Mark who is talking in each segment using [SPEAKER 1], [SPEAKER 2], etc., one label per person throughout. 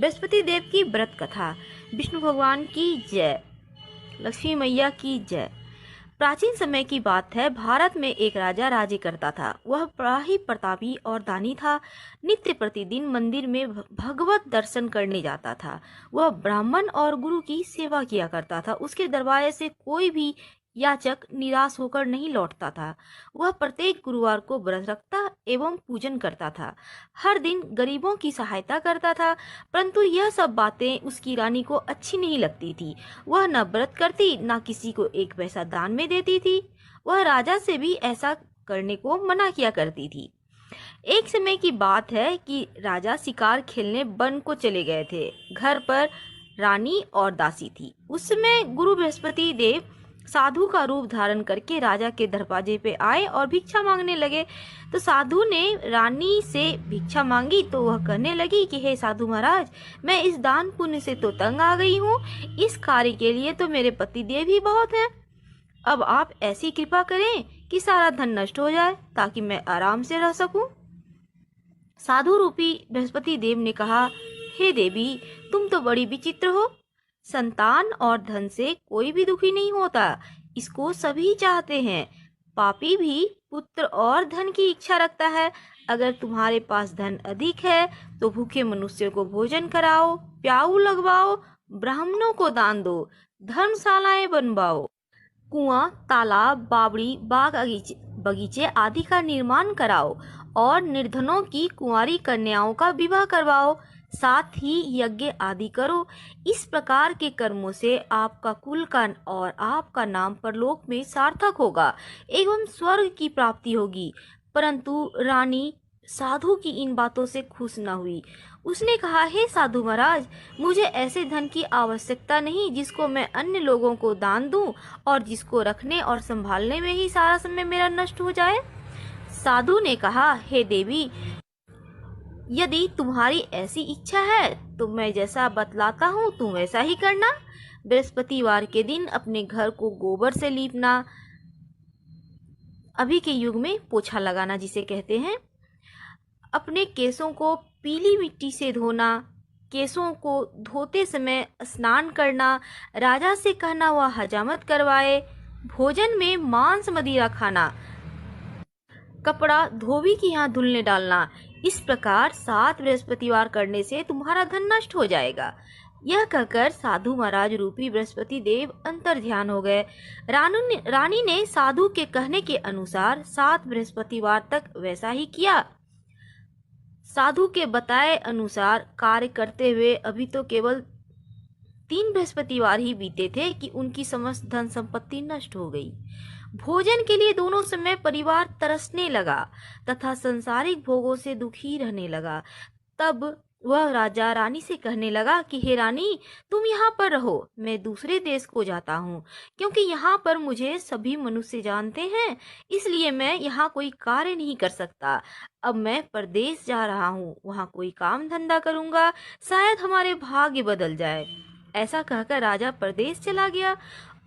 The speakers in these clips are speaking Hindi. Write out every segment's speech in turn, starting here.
[SPEAKER 1] बृहस्पति देव की व्रत कथा। विष्णु भगवान की जय, लक्ष्मी मैया की जय। प्राचीन समय की बात है, भारत में एक राजा राज्य करता था। वह बड़ा ही प्रतापी और दानी था। नित्य प्रतिदिन मंदिर में भगवत दर्शन करने जाता था। वह ब्राह्मण और गुरु की सेवा किया करता था। उसके दरबार से कोई भी याचक निराश होकर नहीं लौटता था। वह प्रत्येक गुरुवार को व्रत रखता एवं पूजन करता था। हर दिन गरीबों की सहायता करता था। परंतु यह सब बातें उसकी रानी को अच्छी नहीं लगती थी। वह न व्रत करती, न किसी को एक पैसा दान में देती थी। वह राजा से भी ऐसा करने को मना किया करती थी। एक समय की बात है कि राजा शिकार खेलने वन को चले गए थे। घर पर रानी और दासी थी। उस समय गुरु बृहस्पति देव साधु का रूप धारण करके राजा के दरवाजे पे आए और भिक्षा मांगने लगे। तो साधु ने रानी से भिक्षा मांगी तो वह कहने लगी कि हे साधु महाराज, मैं इस दान पुण्य से तो तंग आ गई हूँ। इस कार्य के लिए तो मेरे पति देव ही बहुत हैं। अब आप ऐसी कृपा करें कि सारा धन नष्ट हो जाए ताकि मैं आराम से रह सकूं। साधु रूपी बृहस्पति देव ने कहा, हे देवी, तुम तो बड़ी विचित्र हो। संतान और धन से कोई भी दुखी नहीं होता, इसको सभी चाहते हैं। पापी भी पुत्र और धन की इच्छा रखता है। अगर तुम्हारे पास धन अधिक है तो भूखे मनुष्यों को भोजन कराओ, प्याऊ लगवाओ, ब्राह्मणों को दान दो, धर्मशालाएं बनवाओ, कुआं, तालाब, बावड़ी, बाग बगीचे आदि का निर्माण कराओ और निर्धनों की कुंवारी कन्याओं का विवाह करवाओ। साथ ही यज्ञ आदि करो। इस प्रकार के कर्मों से आपका कुल का और आपका नाम परलोक में सार्थक होगा एवं स्वर्ग की प्राप्ति होगी। परंतु रानी साधु की इन बातों से खुश न हुई। उसने कहा, हे साधु महाराज, मुझे ऐसे धन की आवश्यकता नहीं जिसको मैं अन्य लोगों को दान दूं और जिसको रखने और संभालने में ही सारा समय मेरा नष्ट हो जाए। साधु ने कहा, हे देवी, यदि तुम्हारी ऐसी इच्छा है तो मैं जैसा बतलाता हूँ तुम वैसा ही करना। बृहस्पतिवार के दिन अपने घर को गोबर से लीपना, अभी के युग में पोछा लगाना जिसे कहते हैं, अपने केसों को पीली मिट्टी से धोना, केसों को धोते समय स्नान करना, राजा से कहना वह हजामत करवाए, भोजन में मांस मदिरा खाना, कपड़ा धोबी की यहाँ धुलने डालना। इस प्रकार 7 बृहस्पतिवार करने से तुम्हारा धन नष्ट हो जाएगा। यह कहकर साधु महाराज रूपी बृहस्पति देव अंतर ध्यान हो गए। रानी ने साधु के कहने के अनुसार 7 बृहस्पतिवार तक वैसा ही किया। साधु के बताए अनुसार कार्य करते हुए अभी तो केवल 3 बृहस्पतिवार ही बीते थे कि उनकी समस्त धन संपत्ति नष्ट हो गई। भोजन के लिए दोनों समय परिवार तरसने लगा तथा संसारिक भोगों से दुखी रहने लगा। तब वह राजा रानी से कहने लगा कि हे रानी, तुम यहाँ पर रहो, मैं दूसरे देश को जाता हूँ, क्योंकि यहाँ पर मुझे सभी मनुष्य जानते हैं, इसलिए मैं यहाँ कोई कार्य नहीं कर सकता। अब मैं परदेश जा रहा हूँ, वहाँ कोई काम धंधा करूँगा, शायद हमारे भाग्य बदल जाए। ऐसा कहकर राजा परदेश चला गया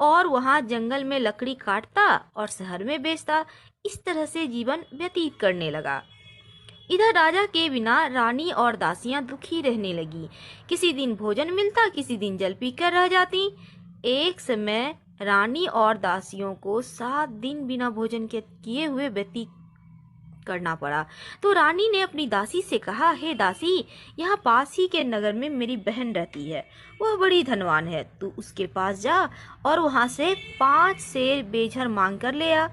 [SPEAKER 1] और वहाँ जंगल में लकड़ी काटता और शहर में बेचता। इस तरह से जीवन व्यतीत करने लगा। इधर राजा के बिना रानी और दासियां दुखी रहने लगी। किसी दिन भोजन मिलता, किसी दिन जल पीकर रह जाती। एक समय रानी और दासियों को 7 दिन बिना भोजन के किए हुए व्यतीत करना पड़ा। तो रानी ने अपनी दासी से कहा, हे दासी, यहाँ पास ही के नगर में मेरी बहन रहती है, वह बड़ी धनवान है। तू उसके पास जा और वहां से 5 सेर बेझर मांग कर ले आ,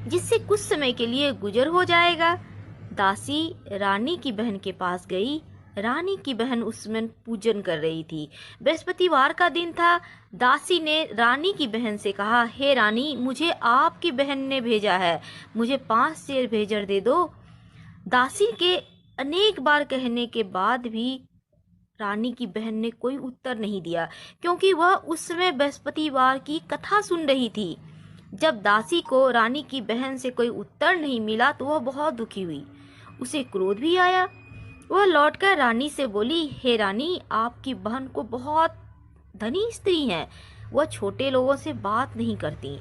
[SPEAKER 1] जिससे कुछ समय के लिए गुजर हो जाएगा। दासी रानी की बहन के पास गई। रानी की बहन उस समय पूजन कर रही थी। बृहस्पतिवार का दिन था। दासी ने रानी की बहन से कहा, हे रानी, मुझे आपकी बहन ने भेजा है, मुझे 5 सेर भेजर दे दो। दासी के अनेक बार कहने के बाद भी रानी की बहन ने कोई उत्तर नहीं दिया, क्योंकि वह उस समय बृहस्पतिवार की कथा सुन रही थी। जब दासी को रानी की बहन से कोई उत्तर नहीं मिला तो वह बहुत दुखी हुई। उसे क्रोध भी आया। वह लौटकर रानी से बोली, हे रानी, आपकी बहन को बहुत धनी स्त्री है, वह छोटे लोगों से बात नहीं करती।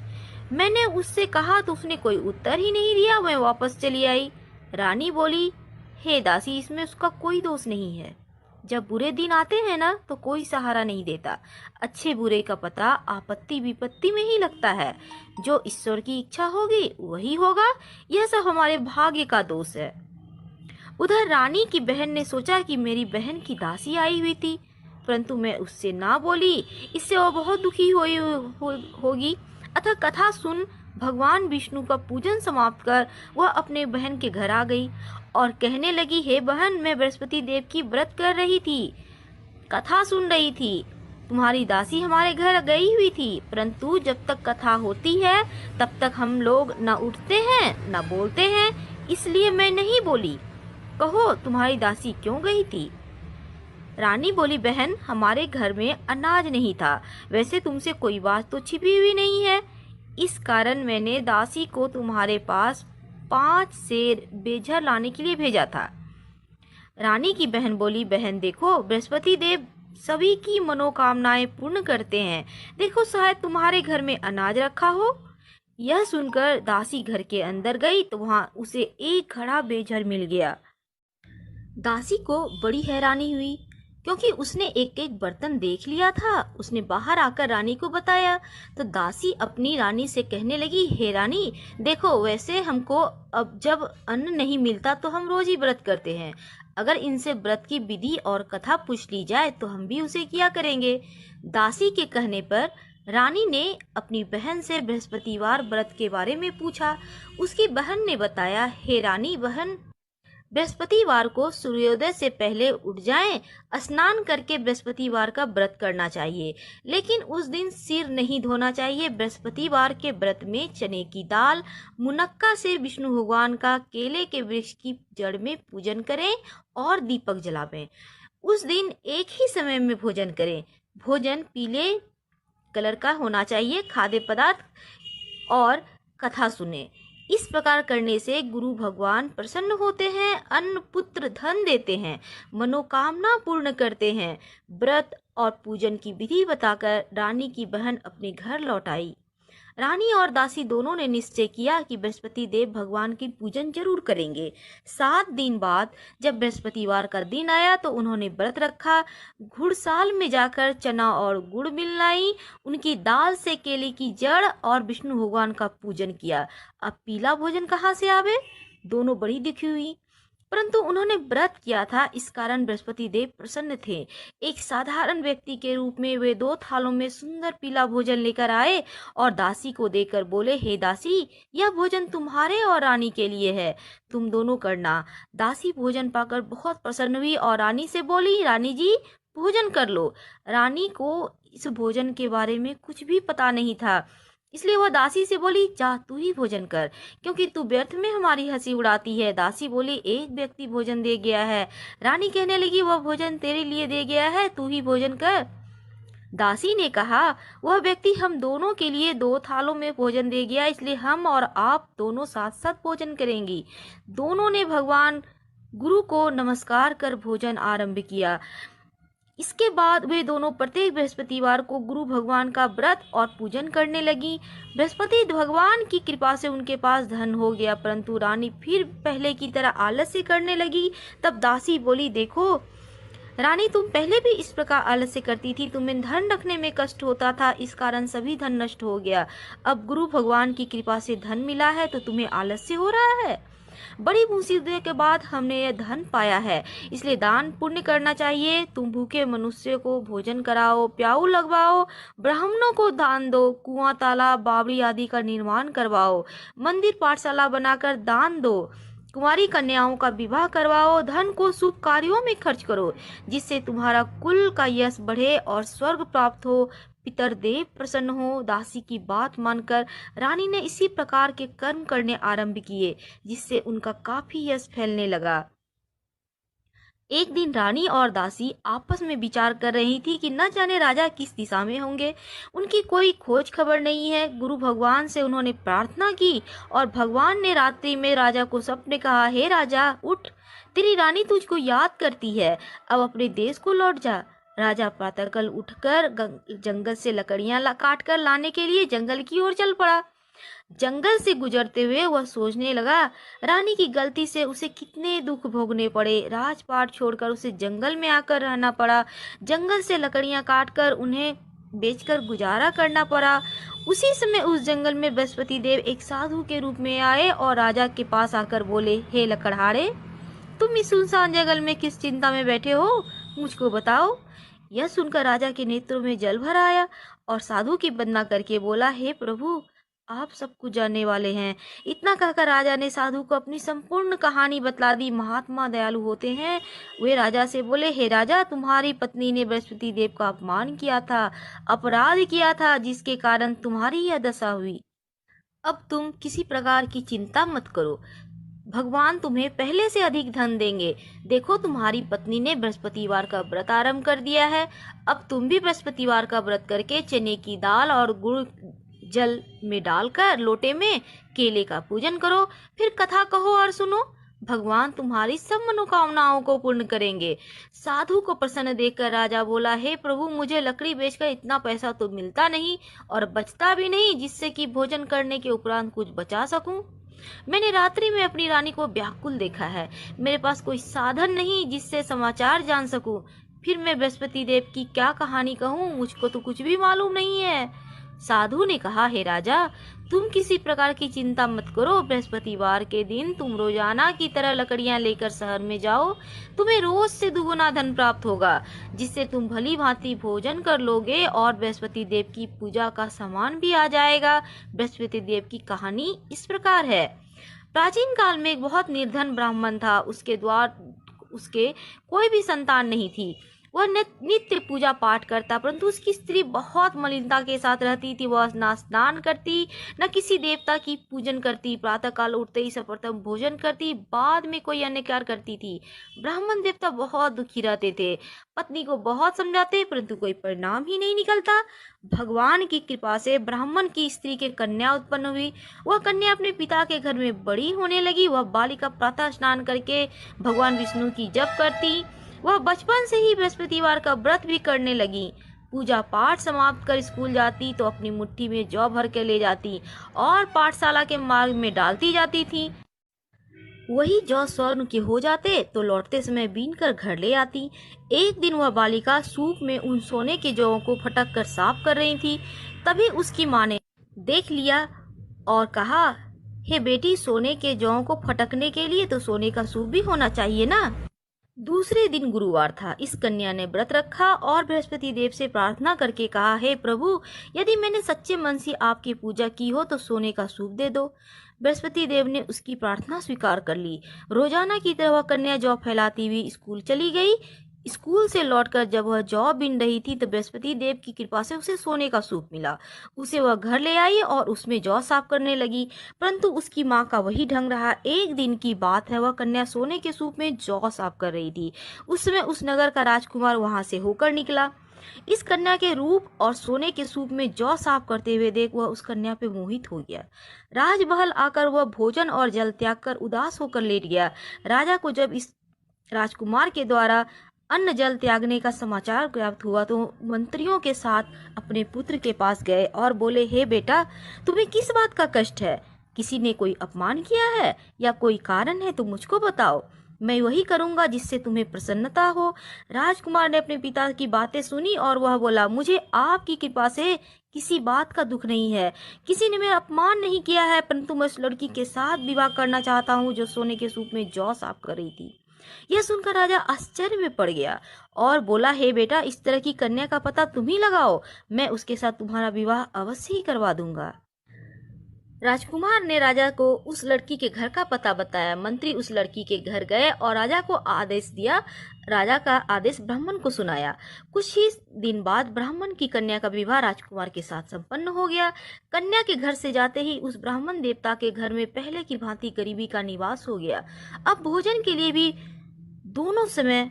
[SPEAKER 1] मैंने उससे कहा तो उसने कोई उत्तर ही नहीं दिया, मैं वापस चली आई। रानी बोली, हे दासी, इसमें उसका कोई दोष नहीं है। जब बुरे दिन आते हैं ना तो कोई सहारा नहीं देता। अच्छे बुरे का पता आपत्ति विपत्ति में ही लगता है। जो ईश्वर की इच्छा होगी वही होगा। यह सब हमारे भाग्य का दोष है। उधर रानी की बहन ने सोचा कि मेरी बहन की दासी आई हुई थी, परंतु मैं उससे ना बोली, इससे वह बहुत दुखी होगी। अतः कथा सुन भगवान विष्णु का पूजन समाप्त कर वह अपने बहन के घर आ गई और कहने लगी, हे बहन, मैं बृहस्पति देव की व्रत कर रही थी, कथा सुन रही थी। तुम्हारी दासी हमारे घर गई हुई थी, परंतु जब तक कथा होती है तब तक हम लोग न उठते हैं न बोलते हैं, इसलिए मैं नहीं बोली। कहो तुम्हारी दासी क्यों गई थी? रानी बोली, बहन, हमारे घर में अनाज नहीं था। वैसे तुमसे कोई बात तो छिपी हुई नहीं है, इस कारण मैंने दासी को तुम्हारे पास 5 सेर बेझर लाने के लिए भेजा था। रानी की बहन बोली, बहन देखो, बृहस्पति देव सभी की मनोकामनाएं पूर्ण करते हैं। देखो शायद तुम्हारे घर में अनाज रखा हो। यह सुनकर दासी घर के अंदर गई तो वहां उसे एक घड़ा बेझर मिल गया। दासी को बड़ी हैरानी हुई, क्योंकि उसने एक एक बर्तन देख लिया था। उसने बाहर आकर रानी को बताया तो दासी अपनी रानी से कहने लगी, हे रानी, देखो, वैसे हमको अब जब अन्न नहीं मिलता तो हम रोज ही व्रत करते हैं। अगर इनसे व्रत की विधि और कथा पूछ ली जाए तो हम भी उसे किया करेंगे। दासी के कहने पर रानी ने अपनी बहन से बृहस्पतिवार व्रत के बारे में पूछा। उसकी बहन ने बताया, हे रानी बहन, बृहस्पतिवार को सूर्योदय से पहले उठ जाएं, स्नान करके बृहस्पतिवार का व्रत करना चाहिए, लेकिन उस दिन सिर नहीं धोना चाहिए। बृहस्पतिवार के व्रत में चने की दाल, मुनक्का से विष्णु भगवान का केले के वृक्ष की जड़ में पूजन करें और दीपक जलावें। उस दिन एक ही समय में भोजन करें। भोजन पीले कलर का होना चाहिए। खाद्य पदार्थ और कथा सुने। इस प्रकार करने से गुरु भगवान प्रसन्न होते हैं, अन्न पुत्र धन देते हैं, मनोकामना पूर्ण करते हैं। व्रत और पूजन की विधि बताकर रानी की बहन अपने घर लौट आई। रानी और दासी दोनों ने निश्चय किया कि बृहस्पति देव भगवान की पूजन जरूर करेंगे। 7 दिन बाद जब बृहस्पतिवार का दिन आया तो उन्होंने व्रत रखा। घुड़साल में जाकर चना और गुड़ मिलाई, उनकी दाल से केले की जड़ और विष्णु भगवान का पूजन किया। अब पीला भोजन कहाँ से आवे? दोनों बड़ी दुखी हुई, परंतु उन्होंने व्रत किया था, इस कारण बृहस्पति देव प्रसन्न थे। एक साधारण व्यक्ति के रूप में वे 2 थालों में सुंदर पीला भोजन लेकर आए और दासी को देकर बोले, हे दासी, यह भोजन तुम्हारे और रानी के लिए है, तुम दोनों करना। दासी भोजन पाकर बहुत प्रसन्न हुई और रानी से बोली, रानी जी, भोजन कर लो। रानी को इस भोजन के बारे में कुछ भी पता नहीं था, इसलिए वह दासी से बोली, जा तू ही भोजन कर, क्योंकि तू व्यर्थ में हमारी हंसी उड़ाती है। दासी बोली, एक व्यक्ति भोजन दे गया है। रानी कहने लगी, वह भोजन तेरे लिए दे गया है, तू ही भोजन कर। दासी ने कहा, वह व्यक्ति हम दोनों के लिए 2 थालों में भोजन दे गया, इसलिए हम और आप दोनों साथ साथ भोजन करेंगी। दोनों ने भगवान गुरु को नमस्कार कर भोजन आरंभ किया। इसके बाद वे दोनों प्रत्येक बृहस्पतिवार को गुरु भगवान का व्रत और पूजन करने लगी। बृहस्पति भगवान की कृपा से उनके पास धन हो गया, परंतु रानी फिर पहले की तरह आलस्य करने लगी। तब दासी बोली, देखो रानी, तुम पहले भी इस प्रकार आलस्य करती थी, तुम्हें धन रखने में कष्ट होता था, इस कारण सभी धन नष्ट हो गया। अब गुरु भगवान की कृपा से धन मिला है तो तुम्हें आलस्य हो रहा है। बड़ी मुसीबत के बाद हमने यह धन पाया है, इसलिए दान पुण्य करना चाहिए। तुम भूखे मनुष्य को भोजन कराओ, प्याऊ लगवाओ, ब्राह्मणों को दान दो, कुआं, तालाब, बावड़ी आदि का निर्माण करवाओ, मंदिर पाठशाला बनाकर दान दो, कुंवारी कन्याओं का विवाह करवाओ, धन को शुभ कार्यों में खर्च करो, जिससे तुम्हारा कुल का यश बढ़े और स्वर्ग प्राप्त हो, पितरदेव प्रसन्न हो। दासी की बात मानकर रानी ने इसी प्रकार के कर्म करने आरंभ किए, जिससे उनका काफी यश फैलने लगा। एक दिन रानी और दासी आपस में विचार कर रही थी कि न जाने राजा किस दिशा में होंगे। उनकी कोई खोज खबर नहीं है। गुरु भगवान से उन्होंने प्रार्थना की और भगवान ने रात्रि में राजा को सपने कहा, हे राजा, उठ, तेरी रानी तुझको याद करती है, अब अपने देश को लौट जा। राजा प्रातःकाल उठकर जंगल से लकड़ियां काट कर लाने के लिए जंगल की ओर चल पड़ा। जंगल से गुजरते हुए वह सोचने लगा, रानी की गलती से उसे कितने दुख भोगने पड़े। राजपाट छोड़कर उसे जंगल में आकर रहना पड़ा। जंगल से लकड़ियां काटकर उन्हें बेचकर गुजारा करना पड़ा। उसी समय उस जंगल में बृहस्पति देव एक साधु के रूप में आए और राजा के पास आकर बोले, हे लकड़हारे, तुम इस सुनसान जंगल में किस चिंता में बैठे हो, मुझको बताओ। यह सुनकर राजा के नेत्रों में जल भर आया और साधु की वंदना करके बोला, हे प्रभु, आप सब कुछ जानने वाले हैं। इतना कहकर राजा ने साधु को अपनी संपूर्ण कहानी बतला दी। महात्मा दयालु होते हैं। वे राजा से बोले, हे राजा, तुम्हारी पत्नी ने बृहस्पति देव का अपमान किया था, अपराध किया था, जिसके कारण तुम्हारी यह दशा हुई। अब तुम किसी प्रकार की चिंता मत करो, भगवान तुम्हें पहले से अधिक धन देंगे। देखो, तुम्हारी पत्नी ने बृहस्पतिवार का व्रत आरंभ कर दिया है। अब तुम भी बृहस्पतिवार का व्रत करके चने की दाल और गुड़ जल में डालकर लोटे में केले का पूजन करो, फिर कथा कहो और सुनो। भगवान तुम्हारी सब मनोकामनाओं को पूर्ण करेंगे। साधु को प्रसन्न देखकर राजा बोला, हे प्रभु, मुझे लकड़ी बेचकर इतना पैसा तो मिलता नहीं और बचता भी नहीं जिससे कि भोजन करने के उपरांत कुछ बचा सकूं। मैंने रात्रि में अपनी रानी को व्याकुल देखा है। मेरे पास कोई साधन नहीं जिससे समाचार जान सकूं। फिर मैं बृहस्पति देव की क्या कहानी कहूं, मुझको तो कुछ भी मालूम नहीं है। साधु ने कहा, हे राजा, तुम किसी प्रकार की चिंता मत करो। बृहस्पतिवार के दिन तुम रोजाना की तरह लकड़ियां लेकर शहर में जाओ। तुम्हें रोज से दुगुना धन प्राप्त होगा, जिससे तुम भली भांति भोजन कर लोगे और बृहस्पति देव की पूजा का सामान भी आ जाएगा। बृहस्पति देव की कहानी इस प्रकार है। प्राचीन काल में एक बहुत निर्धन ब्राह्मण था। उसके कोई भी संतान नहीं थी। वह नित्य पूजा पाठ करता, परंतु उसकी स्त्री बहुत मलिनता के साथ रहती थी। वह न स्नान करती, न किसी देवता की पूजन करती। प्रातः काल उठते ही सर्वप्रथम भोजन करती, बाद में कोई अन्य कार्य करती थी। ब्राह्मण देवता बहुत दुखी रहते थे। पत्नी को बहुत समझाते, परंतु कोई परिणाम ही नहीं निकलता। भगवान की कृपा से ब्राह्मण की स्त्री के कन्या उत्पन्न हुई। वह कन्या अपने पिता के घर में बड़ी होने लगी। वह बालिका प्रातः स्नान करके भगवान विष्णु की जप करती। वह बचपन से ही बृहस्पतिवार का व्रत भी करने लगी। पूजा पाठ समाप्त कर स्कूल जाती तो अपनी मुट्ठी में जौ भर के ले जाती और पाठशाला के मार्ग में डालती जाती थी। वही जौ स्वर्ण के हो जाते तो लौटते समय बीन कर घर ले आती। एक दिन वह बालिका सूप में उन सोने के जौं को फटक कर साफ कर रही थी। तभी उसकी माँ ने देख लिया और कहा, हे बेटी, सोने के जौं को फटकने के लिए तो सोने का सूप भी होना चाहिए ना। दूसरे दिन गुरुवार था। इस कन्या ने व्रत रखा और बृहस्पति देव से प्रार्थना करके कहा, हे प्रभु, यदि मैंने सच्चे मन से आपकी पूजा की हो तो सोने का सूप दे दो। बृहस्पति देव ने उसकी प्रार्थना स्वीकार कर ली। रोजाना की तरह वह कन्या जौ फैलाती हुई स्कूल चली गई। स्कूल से लौटकर जब वह जौ बीन रही थी तो बृहस्पति देव की कृपा से उसे सोने का सूप मिला। उसे वह घर ले आई और उसमें जौ साफ करने लगी, परंतु उसकी माँ का वही ढंग रहा। एक दिन की बात है, वह कन्या सोने के सूप में जौ साफ कर रही थी। उस समय उस नगर का राजकुमार वहां से होकर निकला। इस कन्या के रूप और सोने के सूप में जौ साफ करते हुए देख वह उस कन्या पे मोहित हो गया। राजमहल आकर वह भोजन और जल त्याग कर उदास होकर लेट गया। राजा को जब इस राजकुमार के द्वारा अन्न जल त्यागने का समाचार प्राप्त हुआ तो मंत्रियों के साथ अपने पुत्र के पास गए और बोले, हे बेटा, तुम्हें किस बात का कष्ट है? किसी ने कोई अपमान किया है या कोई कारण है तो मुझको बताओ, मैं वही करूंगा जिससे तुम्हें प्रसन्नता हो। राजकुमार ने अपने पिता की बातें सुनी और वह बोला, मुझे आपकी कृपा से किसी बात का दुख नहीं है। किसी ने मेरा अपमान नहीं किया है, परंतु मैं उस लड़की के साथ विवाह करना चाहता हूँ जो सोने के सूप में जौ साफ कर रही थी। यह सुनकर राजा आश्चर्य में पड़ गया और बोला, हे बेटा, इस तरह की कन्या का पता तुम ही लगाओ, मैं उसके साथ तुम्हारा विवाह अवश्य ही करवा दूंगा। राजकुमार ने राजा को उस लड़की के घर का पता बताया। मंत्री उस लड़की के घर गए और राजा को आदेश दिया। राजा का आदेश ब्राह्मण को सुनाया। कुछ ही दिन बाद ब्राह्मण की कन्या का विवाह राजकुमार के साथ संपन्न हो गया। कन्या के घर से जाते ही उस ब्राह्मण देवता के घर में पहले की भांति गरीबी का निवास हो गया। अब भोजन के लिए भी दोनों समय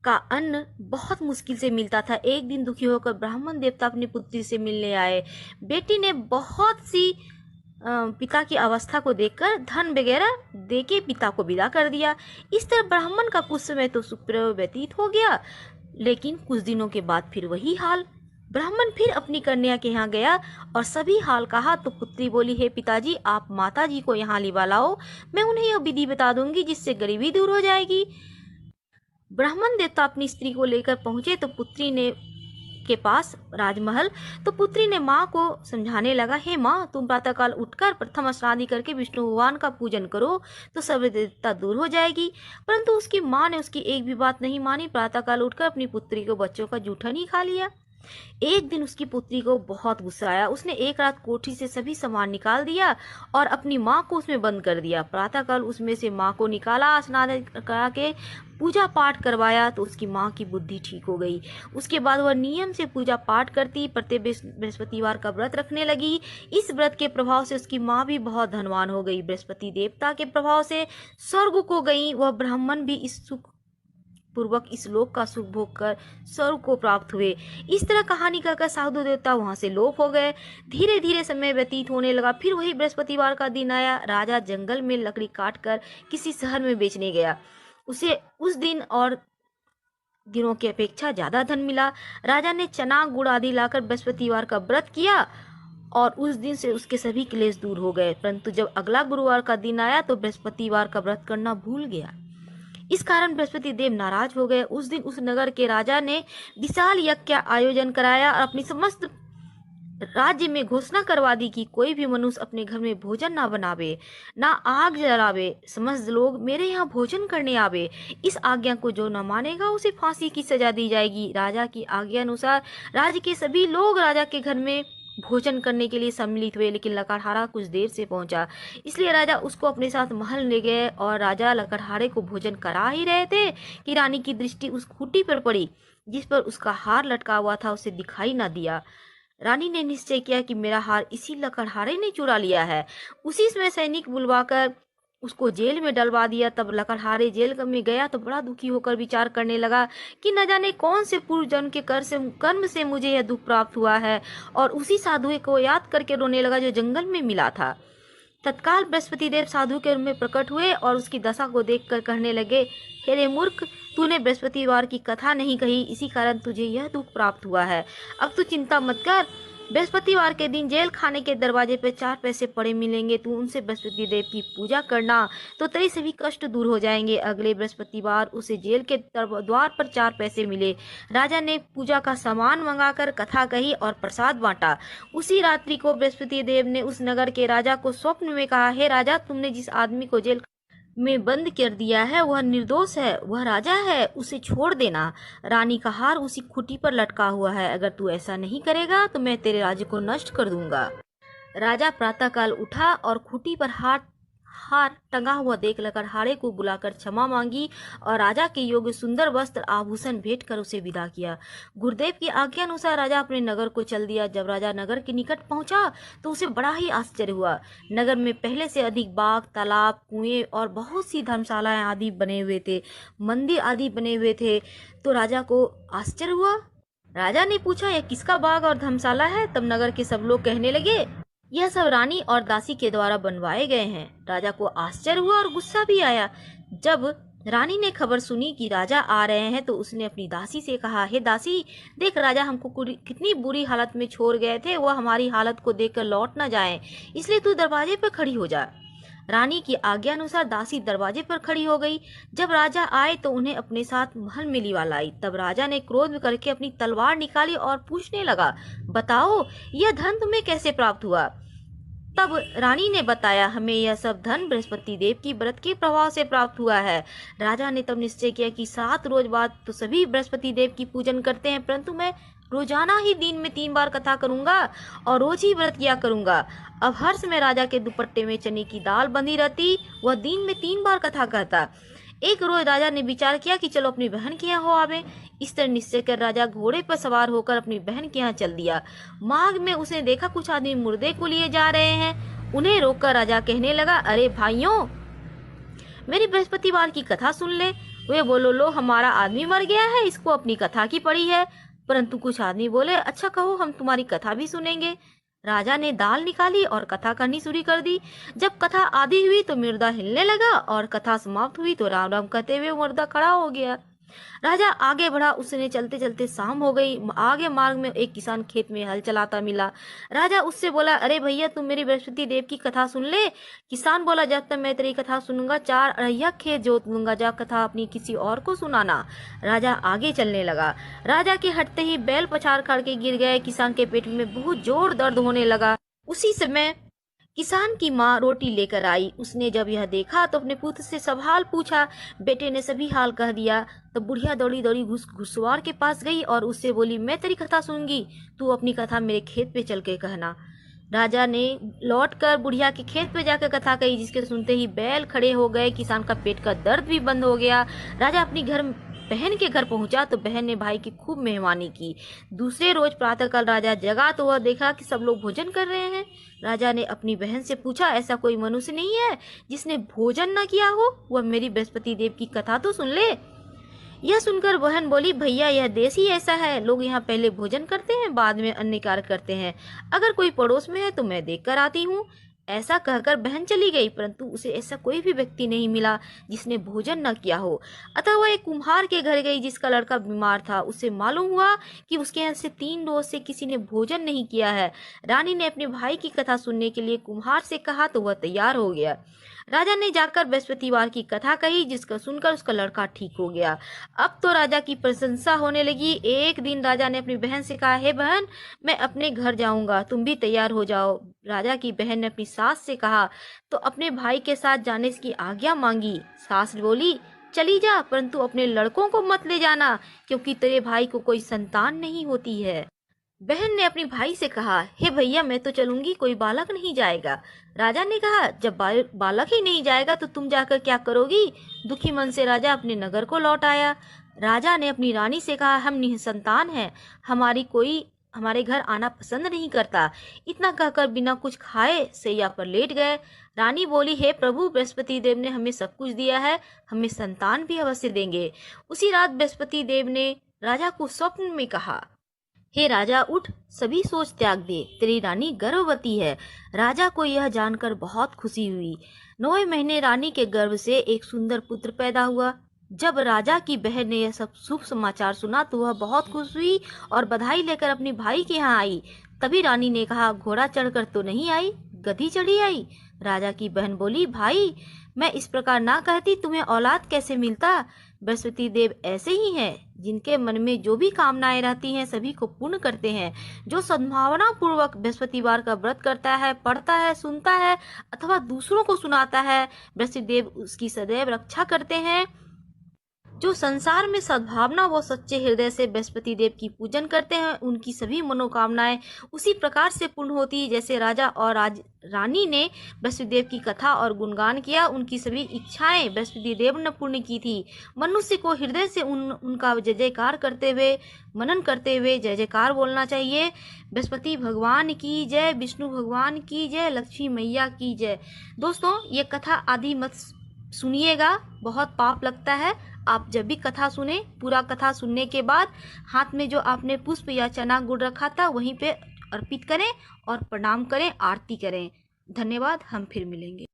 [SPEAKER 1] का अन्न बहुत मुश्किल से मिलता था। एक दिन दुखी होकर ब्राह्मण देवता अपनी पुत्री से मिलने आए। बेटी ने बहुत सी पिता की अवस्था को देखकर धन वगैरह देके पिता को विदा कर दिया। इस तरह ब्राह्मण का कुछ समय तो सुखपूर्वक व्यतीत हो गया, लेकिन कुछ दिनों के बाद फिर वही हाल। ब्राह्मण फिर अपनी कन्या के यहाँ गया और सभी हाल कहा तो पुत्री बोली, हे पिताजी, आप माता जी को यहाँ लिवा लाओ, मैं उन्हें यह विधि बता दूंगी जिससे गरीबी दूर हो जाएगी। ब्राह्मण देवता अपनी स्त्री को लेकर पहुंचे तो पुत्री ने के पास राजमहल। तो पुत्री ने माँ को समझाने लगा, हे माँ, तुम प्रातःकाल उठकर प्रथम स्नादि करके विष्णु भगवान का पूजन करो तो सर्व देवता दूर हो जाएगी। परंतु उसकी माँ ने उसकी एक भी बात नहीं मानी। प्रातःकाल उठकर अपनी पुत्री को बच्चों का जूठन ही खा लिया। एक दिन उसकी पुत्री को बहुत गुस्सा आया। उसने एक रात कोठी से सभी सामान निकाल दिया और अपनी माँ को उसमें बंद कर दिया। प्रातःकाल उसमें से माँ को निकाला, स्नान करा के पूजा पाठ करवाया तो उसकी माँ की बुद्धि ठीक हो गई। उसके बाद वह नियम से पूजा पाठ करती, प्रत्येक बृहस्पतिवार का व्रत रखने लगी। इस व्रत के प्रभाव से उसकी माँ भी बहुत धनवान हो गई। बृहस्पति देवता के प्रभाव से स्वर्ग को गई। वह ब्राह्मण भी इस सुख पूर्वक इस लोक का सुख भोग कर स्वर्ग को प्राप्त हुए। इस तरह कहानी कहकर साधु देवता वहां से लोप हो गए। धीरे धीरे समय व्यतीत होने लगा। फिर वही बृहस्पतिवार का दिन आया। राजा जंगल में लकड़ी काट कर किसी शहर में बेचने गया। उसे उस दिन और दिनों की अपेक्षा ज्यादा धन मिला। राजा ने चना गुड़ आदि लाकर बृहस्पतिवार का व्रत किया और उस दिन से उसके सभी क्लेश दूर हो गए। परंतु जब अगला गुरुवार का दिन आया तो बृहस्पतिवार का व्रत करना भूल गया। इस कारण बृहस्पति देव नाराज हो गए। उस दिन उस नगर के राजा ने विशाल यज्ञ का आयोजन कराया और अपनी समस्त राज्य में घोषणा करवा दी कि कोई भी मनुष्य अपने घर में भोजन ना बनावे, ना आग जलावे। समस्त लोग मेरे यहाँ भोजन करने आवे। इस आज्ञा को जो न मानेगा उसे फांसी की सजा दी जाएगी। राजा की आज्ञा अनुसार राज्य के सभी लोग राजा के घर में भोजन करने के लिए सम्मिलित हुए। लेकिन लकड़हारा कुछ देर से पहुंचा, इसलिए राजा उसको अपने साथ महल ले गए और राजा लकड़हारे को भोजन करा ही रहे थे कि रानी की दृष्टि उस खूंटी पर पड़ी जिस पर उसका हार लटका हुआ था। उसे दिखाई न दिया। रानी ने निश्चय किया कि मेरा हार इसी लकड़हारे ने चुरा लिया है। उसी समय सैनिक बुलवाकर उसको जेल में डलवा दिया। तब लकड़हारे जेल में गया तो बड़ा दुखी होकर विचार करने लगा कि न जाने कौन से पूर्व जन्म के कर्म से मुझे यह दुख प्राप्त हुआ है, और उसी साधु को याद करके रोने लगा जो जंगल में मिला था। तत्काल बृहस्पति देव साधु के रूप में प्रकट हुए और उसकी दशा को देखकर कहने लगे, हे रे मूर्ख, तूने बृहस्पतिवार की कथा नहीं कही, इसी कारण तुझे यह दुख प्राप्त हुआ है। अब तू चिंता मत कर। बृहस्पतिवार के दिन जेल खाने के दरवाजे पे 4 पैसे पड़े मिलेंगे। तू उनसे बृहस्पति देव की पूजा करना तो तेरे सभी कष्ट दूर हो जाएंगे। अगले बृहस्पतिवार उसे जेल के द्वार पर 4 पैसे मिले। राजा ने पूजा का सामान मंगाकर कथा कही और प्रसाद बांटा। उसी रात्रि को बृहस्पति देव ने उस नगर के राजा को स्वप्न में कहा, हे राजा, तुमने जिस आदमी को जेल में बंद कर दिया है वह निर्दोष है, वह राजा है, उसे छोड़ देना। रानी का हार उसी खूंटी पर लटका हुआ है। अगर तू ऐसा नहीं करेगा तो मैं तेरे राज्य को नष्ट कर दूंगा। राजा प्रातःकाल उठा और खूंटी पर हार टंगा हुआ देख लकड़हारे को बुलाकर क्षमा मांगी और राजा के योग्य सुंदर वस्त्र आभूषण भेंट कर उसे विदा किया। गुरुदेव की आज्ञा अनुसार राजा अपने नगर को चल दिया। जब राजा नगर के निकट पहुंचा तो उसे बड़ा ही आश्चर्य हुआ। नगर में पहले से अधिक बाग, तालाब, कुएं और बहुत सी धर्मशालाएं आदि बने हुए थे, मंदिर आदि बने हुए थे। तो राजा को आश्चर्य हुआ। राजा ने पूछा, यह किसका बाग और धर्मशाला है? तब नगर के सब लोग कहने लगे, यह सब रानी और दासी के द्वारा बनवाए गए हैं। राजा को आश्चर्य हुआ और गुस्सा भी आया। जब रानी ने खबर सुनी कि राजा आ रहे हैं तो उसने अपनी दासी से कहा, हे दासी, देख राजा हमको कितनी बुरी हालत में छोड़ गए थे, वह हमारी हालत को देखकर लौट न जाएं, इसलिए तू दरवाजे पर खड़ी हो जा। रानी की आज्ञा अनुसार दासी दरवाजे पर खड़ी हो गई। जब राजा आए तो उन्हें अपने साथ महल में लिवा लाई। तब राजा ने क्रोध में करके अपनी तलवार निकाली और पूछने लगा, बताओ यह धन तुम्हें कैसे प्राप्त हुआ? तब रानी ने बताया, हमें यह सब धन बृहस्पति देव की व्रत के प्रभाव से प्राप्त हुआ है। राजा ने तब निश्चय किया कि 7 रोज बाद तो सभी बृहस्पति देव की पूजन करते हैं, परंतु मैं रोजाना ही दिन में 3 बार कथा करूंगा और रोज ही व्रत किया करूंगा। अब हर समय राजा के दुपट्टे में चने की दाल बंधी रहती, वह दिन में 3 बार कथा कहता। एक रोज राजा ने विचार किया कि चलो अपनी बहन के यहाँ हो आवे। इस तरह निश्चय कर राजा घोड़े पर सवार होकर अपनी बहन के यहाँ चल दिया। मार्ग में उसने देखा कुछ आदमी मुर्दे को लिए जा रहे हैं। उन्हें रोककर राजा कहने लगा, अरे भाइयों, मेरी बृहस्पतिवार की कथा सुन ले। वे बोलो, लो हमारा आदमी मर गया है, इसको अपनी कथा की पड़ी है। परंतु कुछ आदमी बोले, अच्छा कहो, हम तुम्हारी कथा भी सुनेंगे। राजा ने दाल निकाली और कथा करनी शुरू कर दी। जब कथा आधी हुई तो मुर्दा हिलने लगा और कथा समाप्त हुई तो राम राम कहते हुए मुर्दा खड़ा हो गया। राजा आगे बढ़ा, उसने चलते चलते शाम हो गई। आगे मार्ग में एक किसान खेत में हल चलाता मिला। राजा उससे बोला, अरे भैया, तुम मेरी बृहस्पति देव की कथा सुन ले। किसान बोला, जब तक मैं तेरी कथा सुनूंगा 4 अढ़ैया खेत जोत लूंगा, जा कथा अपनी किसी और को सुनाना। राजा आगे चलने लगा। राजा के हटते ही बैल पछाड़ करके गिर गए। किसान के पेट में बहुत जोर दर्द होने लगा। उसी समय किसान की माँ रोटी लेकर आई। उसने जब यह देखा तो अपने पुत्र से सब हाल पूछा। बेटे ने सभी हाल कह दिया। तो बुढ़िया दौड़ी दौड़ी घुड़सवार के पास गई और उससे बोली, मैं तेरी कथा सुनूंगी, तू अपनी कथा मेरे खेत पे चल के कहना। राजा ने लौटकर बुढ़िया के खेत पे जाकर कथा कही, जिसके सुनते ही बैल खड़े हो गए। किसान का पेट का दर्द भी बंद हो गया। राजा अपनी बहन के घर पहुंचा तो बहन ने भाई की खूब मेहमानी की। दूसरे रोज प्रातःकाल राजा जगा तो वह देखा कि सब लोग भोजन कर रहे हैं। राजा ने अपनी बहन से पूछा, ऐसा कोई मनुष्य नहीं है जिसने भोजन न किया हो? वह मेरी बृहस्पति देव की कथा तो सुन ले। यह सुनकर बहन बोली, भैया, यह देश ही ऐसा है, लोग यहाँ पहले भोजन करते हैं, बाद में अन्य कार्य करते हैं। अगर कोई पड़ोस में है तो मैं देख कर आती हूँ। ऐसा कहकर बहन चली गई, परंतु उसे ऐसा कोई भी व्यक्ति नहीं मिला जिसने भोजन न किया हो। अतः वह एक कुम्हार के घर गई जिसका लड़का बीमार था। उसे मालूम हुआ कि उसके यहाँ से 3 रोज से किसी ने भोजन नहीं किया है। रानी ने अपने भाई की कथा सुनने के लिए कुम्हार से कहा तो वह तैयार हो गया। राजा ने जाकर बृहस्पतिवार की कथा कही, जिसका सुनकर उसका लड़का ठीक हो गया। अब तो राजा की प्रशंसा होने लगी। एक दिन राजा ने अपनी बहन से कहा, हे बहन, मैं अपने घर जाऊंगा, तुम भी तैयार हो जाओ। राजा की बहन ने अपनी सास से कहा तो अपने भाई के साथ जाने की आज्ञा मांगी। सास बोली, चली जा, परंतु अपने लड़कों को मत ले जाना, क्योंकि तेरे भाई को कोई संतान नहीं होती है। बहन ने अपने भाई से कहा, हे भैया, मैं तो चलूंगी, कोई बालक नहीं जाएगा। राजा ने कहा, जब बालक ही नहीं जाएगा तो तुम जाकर क्या करोगी? दुखी मन से राजा अपने नगर को लौट आया। राजा ने अपनी रानी से कहा, हम निसंतान हैं, कोई हमारे घर आना पसंद नहीं करता। इतना कहकर बिना कुछ खाए सैया पर लेट गए। रानी बोली, हे प्रभु, बृहस्पति देव ने हमें सब कुछ दिया है, हमें संतान भी अवश्य देंगे। उसी रात बृहस्पति देव ने राजा को स्वप्न में कहा, हे राजा, उठ, सभी सोच त्याग दे, तेरी रानी गर्भवती है। राजा को यह जानकर बहुत खुशी हुई। 9 महीने रानी के गर्भ से एक सुंदर पुत्र पैदा हुआ। जब राजा की बहन ने यह सब शुभ समाचार सुना तो वह बहुत खुश हुई और बधाई लेकर अपने भाई के यहाँ आई। तभी रानी ने कहा, घोड़ा चढ़कर तो नहीं आई, गधी चढ़ी आई। राजा की बहन बोली, भाई, मैं इस प्रकार ना कहती, तुम्हें औलाद कैसे मिलता? बृहस्पति देव ऐसे ही हैं, जिनके मन में जो भी कामनाएं रहती हैं सभी को पूर्ण करते हैं। जो सद्भावना पूर्वक बृहस्पतिवार का व्रत करता है, पढ़ता है, सुनता है अथवा दूसरों को सुनाता है, बृहस्पति देव उसकी सदैव रक्षा करते हैं। जो संसार में सद्भावना व सच्चे हृदय से बृहस्पति देव की पूजन करते हैं, उनकी सभी मनोकामनाएं उसी प्रकार से पूर्ण होती है जैसे राजा और रानी ने बृहस्पति देव की कथा और गुणगान किया। उनकी सभी इच्छाएं बृहस्पति देव ने पूर्ण की थी। मनुष्य को हृदय से उनका जय जयकार करते हुए, मनन करते हुए जय जयकार बोलना चाहिए। बृहस्पति भगवान की जय, विष्णु भगवान की जय, लक्ष्मी मैया की जय। दोस्तों, ये कथा आदि मत सुनिएगा, बहुत पाप लगता है। आप जब भी कथा सुने, पूरा कथा सुनने के बाद हाथ में जो आपने पुष्प या चना गुड़ रखा था वहीं पे अर्पित करें और प्रणाम करें, आरती करें। धन्यवाद। हम फिर मिलेंगे।